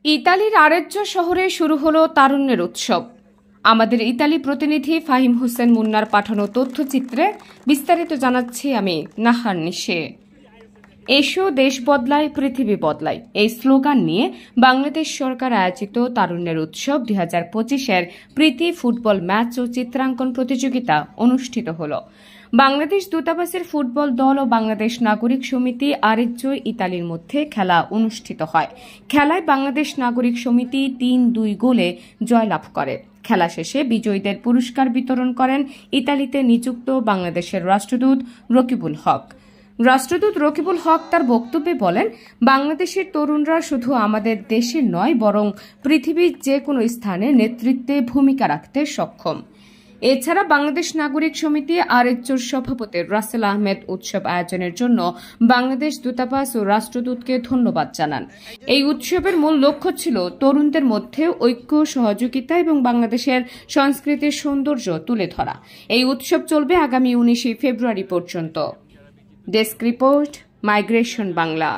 ইতালির আরেজ্জো শহরে শুরু হলো তারুণ্যের উৎসব। আমাদের ইতালি প্রতিনিধি ফাহিম হোসেন মুন্নার পাঠানো তথ্যচিত্রে বিস্তারিত জানাচ্ছি আমি নাহার নিশে। এসো দেশ বদলায় পৃথিবী বদলায় এই স্লোগান নিয়ে বাংলাদেশ সরকার আয়োজিত তারুণ্যের উৎসব 2025-এর প্রীতি ফুটবল ম্যাচ ও চিত্রাঙ্কন প্রতিযোগিতা অনুষ্ঠিত হল। বাংলাদেশ দূতাবাসের ফুটবল দল ও বাংলাদেশ নাগরিক সমিতি আরেজ্জো ইতালির মধ্যে খেলা অনুষ্ঠিত হয়। খেলায় বাংলাদেশ নাগরিক সমিতি 3-2 গোলে জয়লাভ করে। খেলা শেষে বিজয়ীদের পুরস্কার বিতরণ করেন ইতালিতে নিযুক্ত বাংলাদেশের রাষ্ট্রদূত রকিবুল হক। রাষ্ট্রদূত রকিবুল হক তার বক্তব্যে বলেন, বাংলাদেশের তরুণরা শুধু আমাদের দেশের নয় বরং পৃথিবীর যে কোনো স্থানে নেতৃত্বে ভূমিকা রাখতে সক্ষম। এছাড়া বাংলাদেশ নাগরিক সমিতি আরেজ্জোর সভাপতি রাসেল আহমেদ উৎসব আয়োজনের জন্য বাংলাদেশ দূতাবাস ও রাষ্ট্রদূতকে ধন্যবাদ জানান। এই উৎসবের মূল লক্ষ্য ছিল তরুণদের মধ্যে ঐক্য, সহযোগিতা এবং বাংলাদেশের সংস্কৃতির সৌন্দর্য তুলে ধরা। এই উৎসব চলবে আগামী 19 ফেব্রুয়ারি পর্যন্ত। Desk report, migration Bangla.